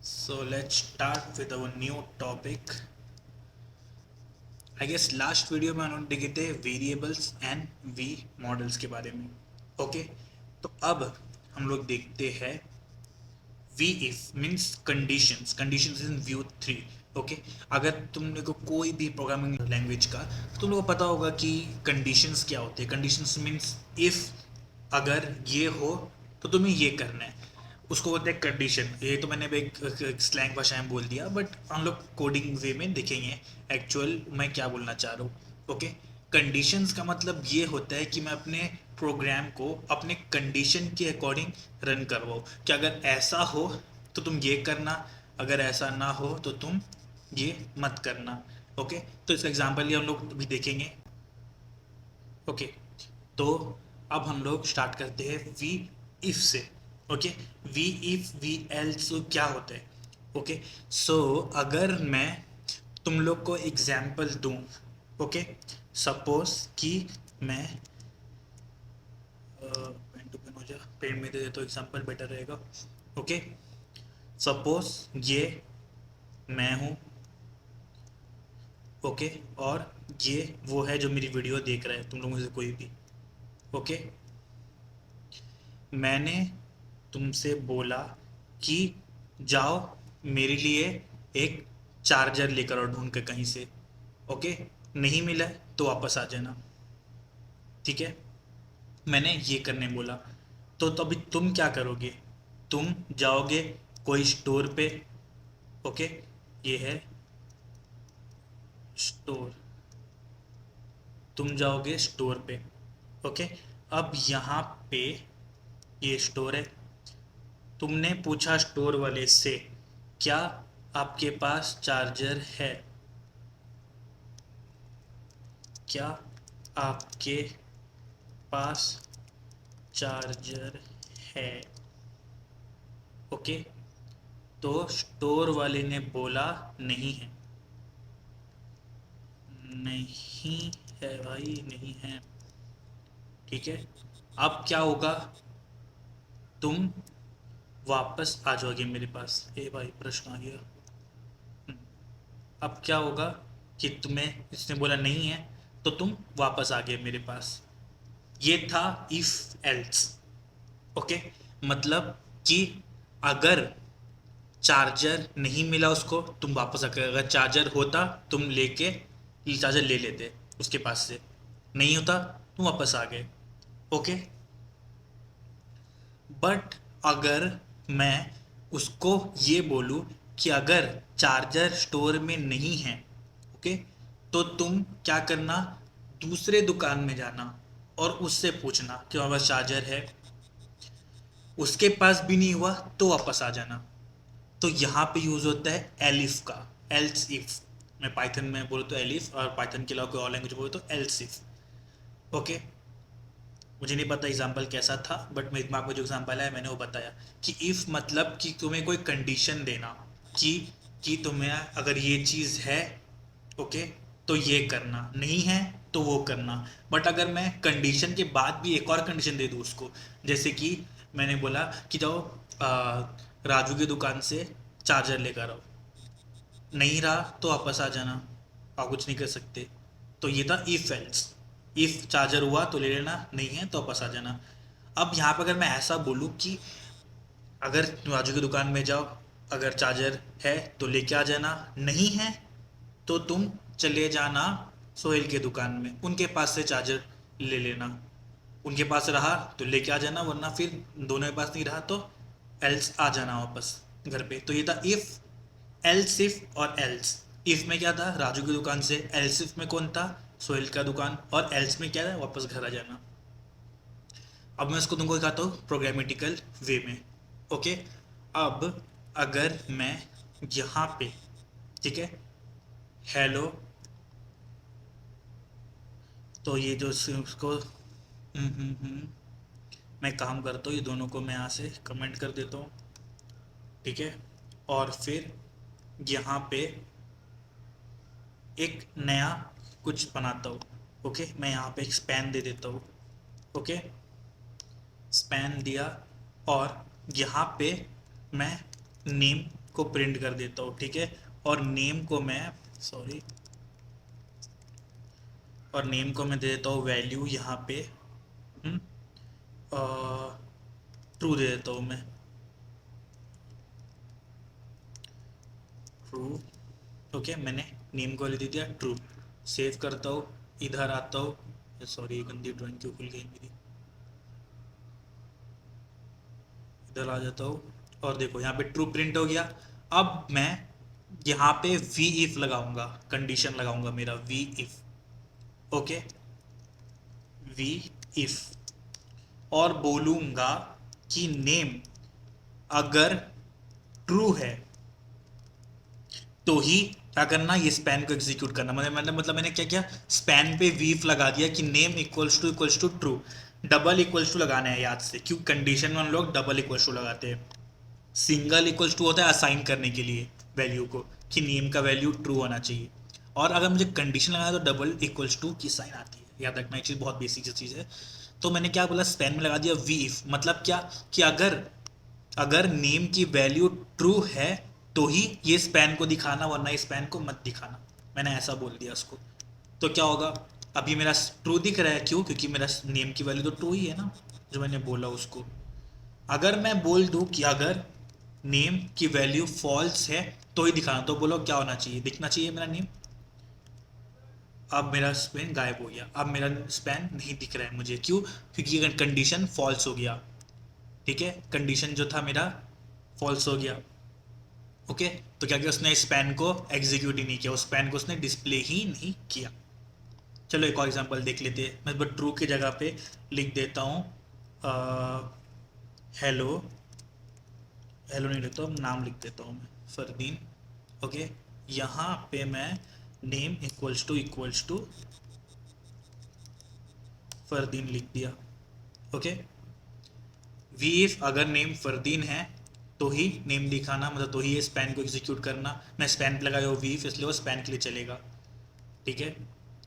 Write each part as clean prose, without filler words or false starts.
So let's start with our new topic. I guess last video में हम देखे थे वेरिएबल्स एंड वी मॉडल्स के बारे में. ओके, तो अब हम लोग देखते हैं V if means conditions. Conditions in Vue 3. Okay, अगर तुमने को कोई भी प्रोग्रामिंग लैंग्वेज का तो तुम लोग को पता होगा कि कंडीशंस क्या होते हैं. कंडीशंस मीन्स इफ अगर ये हो तो तुम्हें ये करना है, उसको बोलते हैं कंडीशन. ये तो मैंने एक स्लैंग भाषा में बोल दिया, बट हम लोग कोडिंग वे में देखेंगे एक्चुअल मैं क्या बोलना चाह रहा हूँ. ओके, कंडीशंस का मतलब ये होता है कि मैं अपने प्रोग्राम को अपने कंडीशन के अकॉर्डिंग रन करवाऊँ कि अगर ऐसा हो तो तुम ये करना, अगर ऐसा ना हो तो तुम ये मत करना. ओके, तो इसका एग्जांपल ये हम लोग भी देखेंगे. ओके, तो अब हम लोग स्टार्ट करते हैं वी इफ से. Okay, V if V else क्या होता है. ओके, सो अगर मैं तुम लोग को एग्जाम्पल दूं. ओके, सपोज कि मैं पेन टू पेन हो जा, पेन में दे दे तो एग्जाम्पल बेटर रहेगा. ओके, सपोज ये मैं हूँ. ओके, और ये वो है जो मेरी वीडियो देख रहा है, तुम लोगों में से कोई भी. ओके, मैंने तुमसे बोला कि जाओ मेरे लिए एक चार्जर लेकर और ढूंढ के कहीं से. ओके, नहीं मिला है तो वापस आ जाना. ठीक है, मैंने ये करने बोला. तो अभी तुम क्या करोगे. तुम जाओगे कोई स्टोर पे. ओके, ये है स्टोर. तुम जाओगे स्टोर पे. ओके, अब यहाँ पे ये स्टोर है. तुमने पूछा स्टोर वाले से क्या आपके पास चार्जर है, क्या आपके पास चार्जर है. ओके, तो स्टोर वाले ने बोला नहीं है. नहीं है भाई, नहीं है. ठीक है, अब क्या होगा, तुम वापस आ जाओगे मेरे पास. ए भाई प्रश्न आ गया. अब क्या होगा कि तुम्हें इसने बोला नहीं है तो तुम वापस आ गए मेरे पास. ये था इफ एल्स. ओके, मतलब कि अगर चार्जर नहीं मिला उसको तुम वापस आकर, अगर चार्जर होता तुम लेके चार्जर ले लेते उसके पास से, नहीं होता तुम वापस आ गए. ओके, बट अगर मैं उसको ये बोलूँ कि अगर चार्जर स्टोर में नहीं है, ओके, तो तुम क्या करना, दूसरे दुकान में जाना और उससे पूछना कि हमारे पास चार्जर है. उसके पास भी नहीं हुआ तो वापस आ जाना. तो यहाँ पे यूज होता है एलिफ का, एल्स इफ. मैं पाइथन में बोलूँ तो एलिफ, और पाइथन के अलावा कोई और लैंग्वेज बोलूँ तो एल्स इफ. ओके, मुझे नहीं पता एग्जाम्पल कैसा था, बट मेरे दिमाग में जो एग्जाम्पल है मैंने वो बताया कि इफ़ मतलब कि तुम्हें कोई कंडीशन देना कि तुम्हें अगर ये चीज़ है, ओके, तो ये करना, नहीं है तो वो करना. बट अगर मैं कंडीशन के बाद भी एक और कंडीशन दे दूँ उसको, जैसे कि मैंने बोला कि जाओ राजू की दुकान से चार्जर लेकर आओ, नहीं रहा तो वापस आ जाना, आप कुछ नहीं कर सकते. तो ये था इफ एल्स. इफ चार्जर हुआ तो ले लेना, नहीं है तो वापस आ जाना. अब यहाँ पर अगर मैं ऐसा बोलूँ कि अगर तुम राजू की दुकान में जाओ, अगर चार्जर है तो लेके आ जाना, नहीं है तो तुम चले जाना सोहेल के दुकान में, उनके पास से चार्जर ले लेना. उनके पास रहा तो लेके आ जाना, वरना फिर दोनों के पास नहीं रहा तो एल्स आ जाना वापस घर पे. तो ये था इफ, एल्स इफ और एल्स. इफ में क्या था, राजू की दुकान से. एल्स इफ में कौन था, सोहेल का दुकान. और एल्स में क्या था, वापस घर आ जाना. अब मैं इसको तुमको दिखाता हूँ प्रोग्रामेटिकल वे में. ओके, अब अगर मैं यहाँ पे, ठीक है, हेलो, तो ये जो उसको मैं काम करता हूँ, ये दोनों को मैं यहाँ से कमेंट कर देता हूँ. ठीक है, और फिर यहाँ पे एक नया कुछ बनाता हूँ. ओके, मैं यहाँ पे एक स्पैन दे देता हूँ. ओके, स्पैन दिया और यहाँ पे मैं नेम को प्रिंट कर देता हूँ, ठीक है। और नेम को मैं सॉरी और नेम को मैं दे देता हूँ वैल्यू यहाँ पे ट्रू दे देता हूँ मैं, ट्रू। ओके, मैंने नेम को दे दिया ट्रू। सेव करता हूँ, इधर आता हूँ, सॉरी गंदी ड्राइंग क्यों खुल गई मेरी, इधर आ जाता हूँ और देखो यहाँ पे ट्रू प्रिंट हो गया। अब मैं यहाँ पे वी इफ लगाऊंगा, कंडीशन लगाऊंगा मेरा V if. Okay, V if और बोलूंगा कि नेम अगर ट्रू है तो ही क्या करना, ये स्पैन को एग्जीक्यूट करना। मैंने क्या किया, स्पैन पे वीफ लगा दिया कि name equals to true. Double equals to लगाना है याद से, क्यों कंडीशन में हम लोग डबल इक्वल्स टू लगाते हैं। सिंगल इक्वल्स टू होता है असाइन करने के लिए वैल्यू को, कि नेम का वैल्यू ट्रू होना चाहिए। और अगर मुझे कंडीशन लगाना है तो डबल इक्वल्स टू की साइन आती है, याद रखना, ये चीज़ बहुत बेसिक चीज़ है। तो मैंने क्या बोला, स्पैन में लगा दिया वी इफ, मतलब क्या कि अगर अगर नेम की वैल्यू ट्रू है तो ही ये स्पैन को दिखाना, वरना इस स्पैन को मत दिखाना। मैंने ऐसा बोल दिया उसको। तो क्या होगा, अभी मेरा ट्रू दिख रहा है, क्यों, क्योंकि मेरा नेम की वैल्यू तो ट्रू ही है ना, जो मैंने बोला उसको। अगर मैं बोल दूं कि अगर नेम की वैल्यू फॉल्स है तो ही दिखाना, तो बोलो क्या होना चाहिए, दिखना चाहिए मेरा नेम। अब मेरा स्पैन गायब हो गया, अब मेरा स्पैन नहीं दिख रहा है मुझे, क्यों, क्योंकि कंडीशन फॉल्स हो गया। ठीक है, कंडीशन जो था मेरा फॉल्स हो गया। ओके, तो क्या किया उसने, स्पैन को एग्जीक्यूट ही नहीं किया, उस स्पैन को उसने डिस्प्ले ही नहीं किया। चलो एक और एग्जांपल देख लेते हैं। मैं बस ट्रू की जगह पे लिख देता हूँ हेलो, हेलो नहीं लिखता हूँ, नाम लिख देता हूँ मैं, फरदीन। ओके, यहाँ पे मैं नेम इक्वल्स टू फरदीन लिख दिया। ओके, वी इफ अगर नेम फरदीन है तो ही नेम दिखाना, मतलब तो ही ये स्पैन को एग्जीक्यूट करना। मैं स्पैन पे लगाया वी इफ, इसलिए वो स्पैन के लिए चलेगा। ठीक है,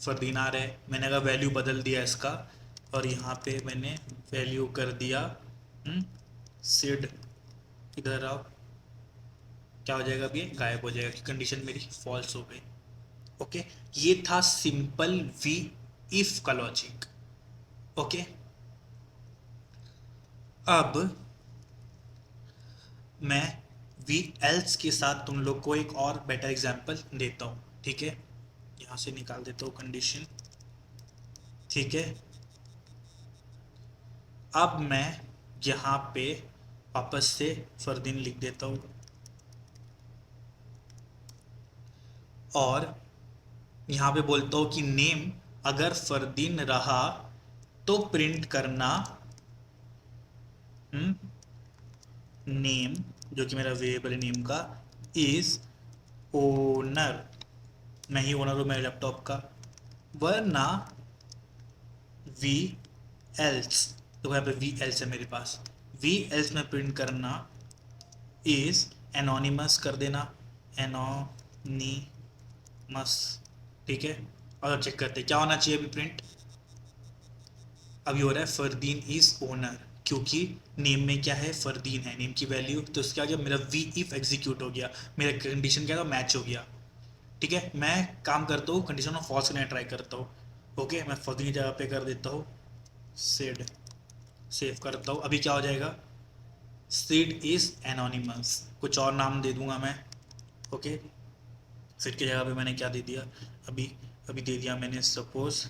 फरदीन आ रहा है, मैंने अगर वैल्यू बदल दिया इसका, और यहाँ पे मैंने वैल्यू कर दिया सिड, इधर आओ, क्या हो जाएगा, अभी गायब हो जाएगा कि कंडीशन मेरी फॉल्स हो गई। ओके, ये था सिंपल वी इफ का लॉजिक। ओके, अब मैं वी एल्स के साथ तुम लोग को एक और बेटर एग्जांपल देता हूँ। ठीक है, यहाँ से निकाल देता हूँ कंडीशन। ठीक है, अब मैं यहाँ पे वापस से फरदीन लिख देता हूँ और यहाँ पे बोलता हूँ कि नेम अगर फरदीन रहा तो प्रिंट करना नेम, जो कि मेरा वेरिएबल नेम का, इज ओनर। मैं ही ओनर हूँ मेरे लैपटॉप का, वरना वी एल्स, तो यहाँ पे वी एल्स है मेरे पास, वी एल्स में प्रिंट करना इज एनोनिमस कर देना, एनोनिमस। ठीक है, और चेक करते क्या होना चाहिए अभी प्रिंट। अभी हो रहा है फरदीन इज ओनर, क्योंकि नेम में क्या है, फरदीन है नेम की वैल्यू, तो इसका क्या, मेरा वी इफ एग्जीक्यूट हो गया, मेरा कंडीशन क्या था, मैच हो गया। ठीक है, मैं काम करता हूँ कंडीशन को फॉल्स करने ट्राई करता हूँ। ओके, मैं फरदीन की जगह पे कर देता हूँ सेड, सेव करता हूँ। अभी क्या हो जाएगा, सीड इज एनोनिमस, कुछ और नाम दे दूंगा मैं। ओके, सीड की जगह पे मैंने क्या दे दिया, अभी अभी दे दिया मैंने सपोज,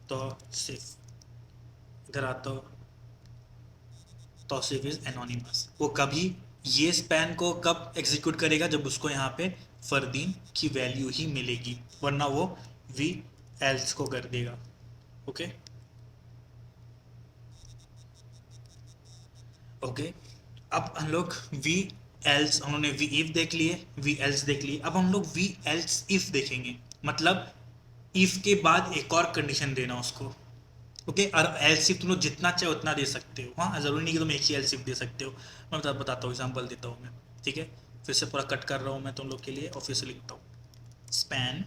तो सिर्फ इधर आता हूँ, तौसीफ इज एनोनिमस। वो कभी ये स्पैन को कब एग्जीक्यूट करेगा, जब उसको यहाँ पे फरदीन की वैल्यू ही मिलेगी, वरना वो वी एल्स को कर देगा। ओके, ओके, अब हम लोग वी एल्स, उन्होंने वी इफ देख लिए, वी एल्स देख लिए, अब हम लोग वी एल्स इफ देखेंगे। मतलब इफ के बाद एक और कंडीशन देना उसको। ओके, और एलसीफ तुम लोग जितना चाहे उतना दे सकते हो, हाँ, ज़रूरी नहीं कि तुम एक ही एलसीफ दे सकते हो। मैं बताता हूँ, एग्जांपल देता हूँ मैं। ठीक है, फिर से पूरा कट कर रहा हूँ मैं तुम लोग के लिए, और फिर से लिखता हूँ स्पैन,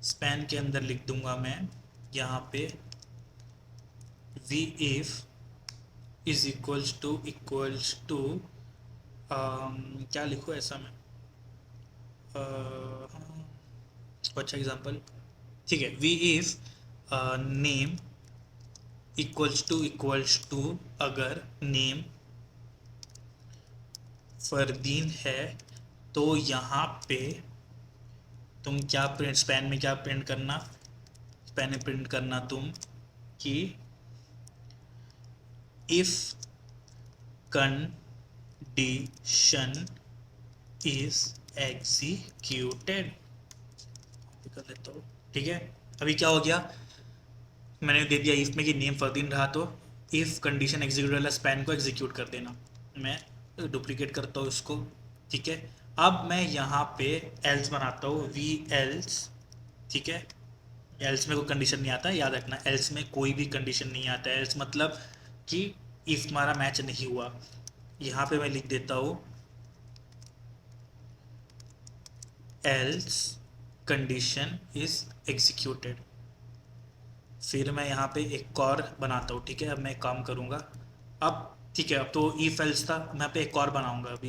स्पैन के अंदर लिख दूंगा मैं यहाँ पे V if is equals to क्या लिखो ऐसा में, अच्छा एग्जांपल, ठीक है, V if name equals to, अगर नेम फरदीन है तो यहाँ पे तुम क्या प्रिंट, स्पैन में क्या प्रिंट करना, स्पैन में प्रिंट करना तुम कि इफ कंडीशन इज एग्जीक्यूटेड, कर लेता हूँ, ठीक है। अभी क्या हो गया, मैंने दे दिया इफ में कि नेम फरदीन रहा तो इफ कंडीशन एग्जीक्यूट वाला स्पैन को एग्जीक्यूट कर देना। मैं डुप्लीकेट करता हूँ इसको, ठीक है। अब मैं यहाँ पे एल्स बनाता हूँ, वी एल्स, ठीक है। एल्स में कोई कंडीशन नहीं आता, याद रखना, एल्स में कोई भी कंडीशन नहीं आता। एल्स मतलब कि इफ हमारा मैच नहीं हुआ। यहाँ पे मैं लिख देता हूँ एल्स कंडीशन इज एग्जीक्यूटेड। फिर मैं यहाँ पे एक और बनाता हूँ, ठीक है। अब मैं एक काम करूँगा, अब ठीक है, अब तो इफ एल्स था, मैं यहाँ पे एक और बनाऊँगा अभी।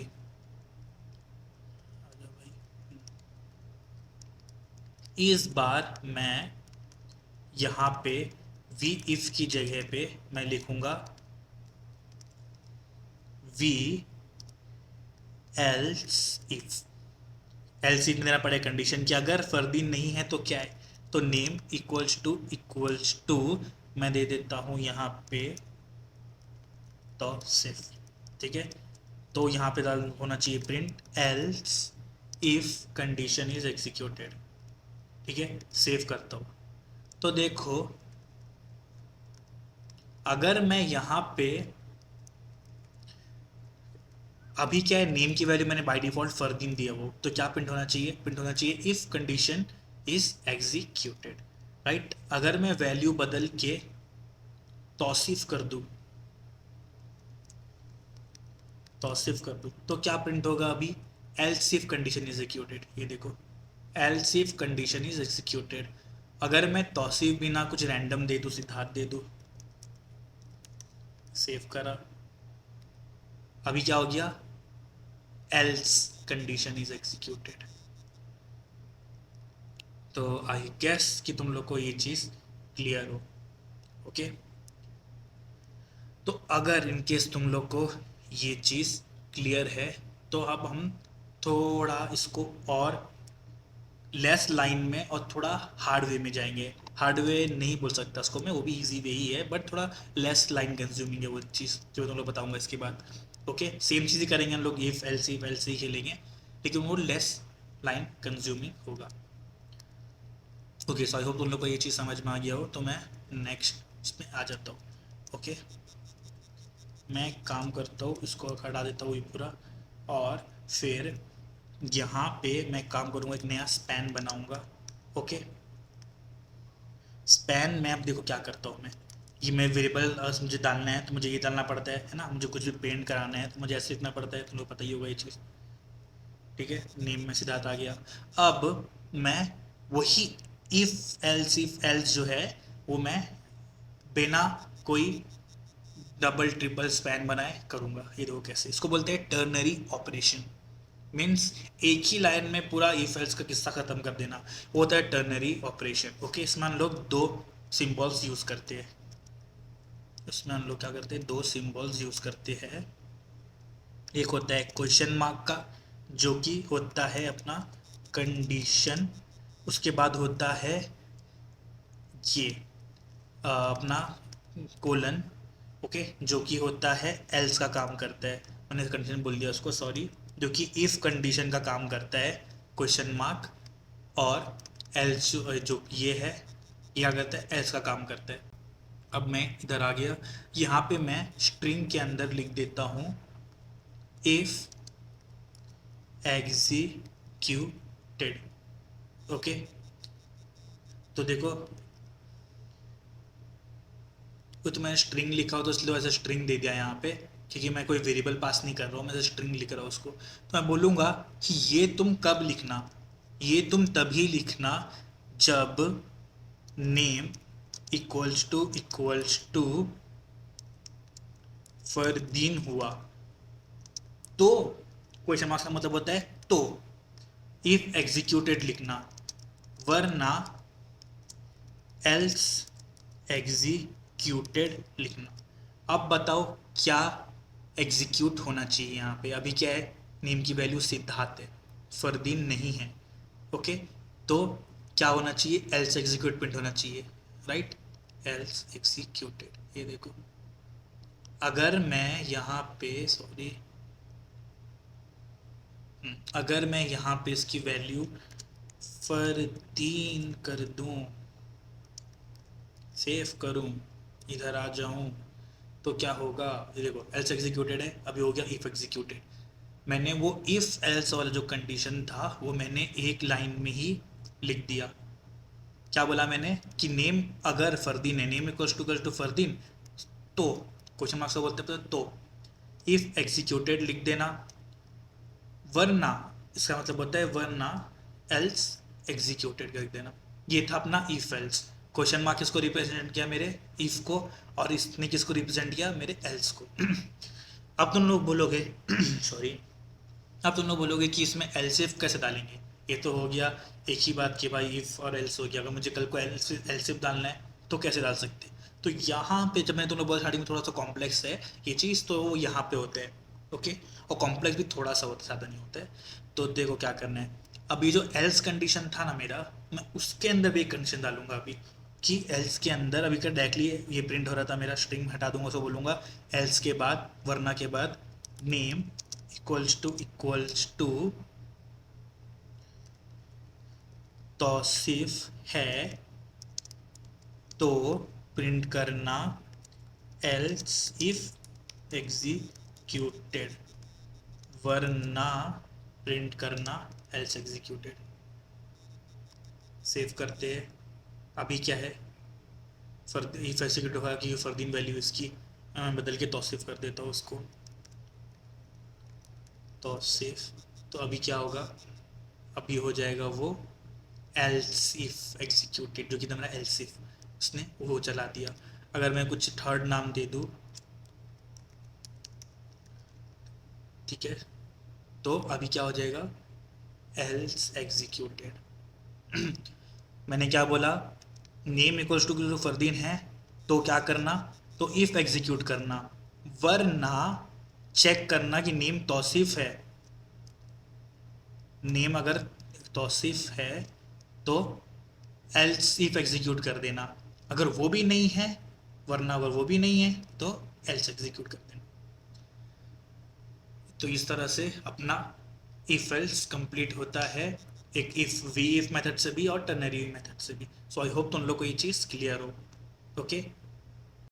आजा भाई। इस बार मैं यहाँ पे वी इफ की जगह पे मैं लिखूँगा V else if. Else if में देना पड़ेगा कंडीशन कि अगर फरदीन नहीं है तो क्या है, तो नेम इक्वल्स टू मैं दे देता हूँ यहाँ पे तो सिर्फ, ठीक है। तो यहाँ पे डाल होना चाहिए print else if condition is executed, ठीक है। सेव करता हूँ तो देखो, अगर मैं यहाँ पे अभी क्या है, नेम की वैल्यू मैंने बाय डिफॉल्ट फरदीन दिया, वो तो क्या प्रिंट होना चाहिए, प्रिंट होना चाहिए if condition is executed, right. अगर मैं वैल्यू बदल के तौसीफ कर दूँ, तौसीफ कर दूँ तो क्या प्रिंट होगा अभी, else if condition is executed. ये देखो, else if condition is executed. अगर मैं तौसीफ भी ना कुछ रैंडम दे दूँ, सिद्धार्थ दे दूँ, सेव करा, अभी क्या हो गया, एल्स कंडीशन इज एग्जीक्यूटेड। तो आई गेस कि तुम लोग को ये चीज़ क्लियर हो, ओके। तो अगर इन केस तुम लोग को ये चीज़ क्लियर है तो अब हम थोड़ा इसको और लेस लाइन में और थोड़ा हार्ड वे में जाएंगे। हार्ड वे नहीं बोल सकता उसको मैं, वो भी इजी वे ही है, बट थोड़ा लेस लाइन कंज्यूमिंग है वो चीज़ जो मैं तुम लोग बताऊंगा इसके बाद, ओके। सेम चीज़ ही करेंगे हम लोग, इफ एल सी खेलेंगे, लेकिन वो लेस लाइन कंज्यूमिंग होगा, ओके। सो आई होप तुम लोग को ये चीज़ समझ में आ गया हो। तो मैं नेक्स्ट इसमें आ जाता हूँ, ओके। मैं एक काम करता हूँ, इसको हटा देता हूँ ये पूरा, और फिर यहाँ पे मैं काम करूँगा, एक नया स्पैन बनाऊँगा, ओके। स्पैन में अब देखो क्या करता हूँ मैं, ये मैं वेरिएबल मुझे डालना है तो मुझे ये डालना पड़ता है ना, मुझे कुछ भी पेंट कराना है तो मुझे ऐसे लिखना पड़ता है, तुम लोग पता ही होगा ये चीज़, ठीक है। नेम में सिद्धार्थ आ गया। अब मैं वही इफ एल्स जो है वो मैं बिना कोई डबल ट्रिपल स्पैन बनाए करूँगा। ये देखो कैसे, इसको बोलते हैं टर्नरी ऑपरेशन। मीन्स एक ही लाइन में पूरा इफ एल्स का किस्सा खत्म कर देना, वो होता है टर्नरी ऑपरेशन, ओके। इसमें हम लोग दो सिंबल्स यूज करते हैं, इसमें हम लोग क्या करते हैं, दो सिंबल्स यूज करते हैं। एक होता है क्वेश्चन मार्क का, जो कि होता है अपना कंडीशन, उसके बाद होता है ये अपना कोलन, ओके, जो कि होता है एल्स का काम करता है। मैंने कंडीशन बोल दिया उसको, सॉरी, जो कि इफ कंडीशन का काम करता है क्वेश्चन मार्क, और एल्स जो ये है ये क्या करता है, एल्स का काम करता है। अब मैं इधर आ गया, यहाँ पे मैं स्ट्रिंग के अंदर लिख देता हूँ इफ एग्जीक्यूटेड, ओके। तो देखो, तो मैंने स्ट्रिंग लिखा हो तो इसलिए वैसे स्ट्रिंग दे दिया यहाँ पे, क्योंकि मैं कोई वेरिएबल पास नहीं कर रहा हूँ, मैं स्ट्रिंग लिख रहा हूँ उसको। तो मैं बोलूँगा कि ये तुम कब लिखना, ये तुम तभी लिखना जब नेम इक्वल्स टू फरदीन हुआ, तो क्वेश्चन मार्क्स का मतलब होता है तो, इफ एग्जीक्यूटेड लिखना, वरना एल्स एग्जीक्यूटेड लिखना। अब बताओ क्या एग्जीक्यूट होना चाहिए यहाँ पे? अभी क्या है, नेम की वैल्यू सिद्धार्थ है, फरदीन नहीं है। ओके, तो क्या होना चाहिए? एल्स एग्जीक्यूट प्रिंट होना चाहिए, राइट? एल्स एग्जीक्यूटेड, ये देखो, अगर मैं यहाँ पे सॉरी अगर मैं यहाँ पे इसकी वैल्यू फरदीन कर दूँ, सेव करूँ, इधर आ जाऊँ, तो क्या होगा? ये देखो एल्स एग्जीक्यूटेड है, अभी हो गया इफ एग्जीक्यूटेड। मैंने वो इफ एल्स वाला जो कंडीशन था वो मैंने एक लाइन में ही लिख दिया। क्या बोला मैंने? कि नेम अगर फरदीन है, नेम इक्वल्स टू फरदीन, तो क्वेश्चन मार्क्स को बोलते हैं तो इफ एग्जीक्यूटेड लिख देना, वरना, इसका मतलब होता है वरना एल्स एग्जीक्यूटेड कर देना। ये था अपना इफ एल्स। क्वेश्चन मार्क किसको रिप्रेजेंट किया? मेरे इफ को, और इसने किसको रिप्रेजेंट किया? मेरे एल्स को। अब तुम लोग बोलोगे सॉरी, अब तुम लोग बोलोगे कि इसमें एल्स इफ कैसे डालेंगे? ये तो हो गया एक ही बात कि भाई इफ और एल्स हो गया, अगर मुझे कल को एल्स इफ डालना है तो कैसे डाल सकते? तो यहाँ पे जब मैंने तुम लोग बोला स्टार्टिंग में थोड़ा सा कॉम्प्लेक्स है ये चीज़, तो यहाँ पे होते हैं। ओके, और कॉम्प्लेक्स भी थोड़ा सा होता है, ज़्यादा नहीं होता है। तो देखो क्या करना है, अभी जो एल्स कंडीशन था ना मेरा, मैं उसके अंदर भी एक कंडीशन डालूंगा अभी, कि एल्स के अंदर अभी क्या डायरेक्टली ये प्रिंट हो रहा था मेरा, स्ट्रिंग हटा दूंगा, उसको बोलूँगा एल्स के बाद, वरना के बाद नेम इक्वल्स टू तौसीफ है तो प्रिंट करना एल्स इफ एग्जीक्यूटेड, वरना प्रिंट करना एल्स एग्जीक्यूटेड। सेव करते हैं। अभी क्या है, इफ एग्जीक्यूट होगा कि फरदीन वैल्यू इसकी बदल के तौसीफ कर देता हूँ उसको, तौसीफ। तो अभी क्या होगा, अभी हो जाएगा वो एल्स इफ एग्जीक्यूटेड, जो कि था मेरा एल्स इफ, उसने वो चला दिया। अगर मैं कुछ थर्ड नाम दे दूँ, ठीक है, तो अभी क्या हो जाएगा, एल्स एग्जीक्यूटेड। मैंने क्या बोला, नेम इक्वल्स टू फरदीन है तो क्या करना, तो इफ एग्जीक्यूट करना, वरना चेक करना कि नेम तौसीफ है। नेम अगर तौसीफ है तो एल्स इफ एग्जीक्यूट कर देना, अगर वो भी नहीं है, वरना अगर वो भी नहीं है तो एल्स एग्जीक्यूट कर देना। तो इस तरह से अपना इफ एल्स कंप्लीट होता है, एक इफ वी इफ मेथड से भी और टर्नरी मेथड से भी। सो आई होप तुम लोग को ये चीज़ क्लियर हो। ओके।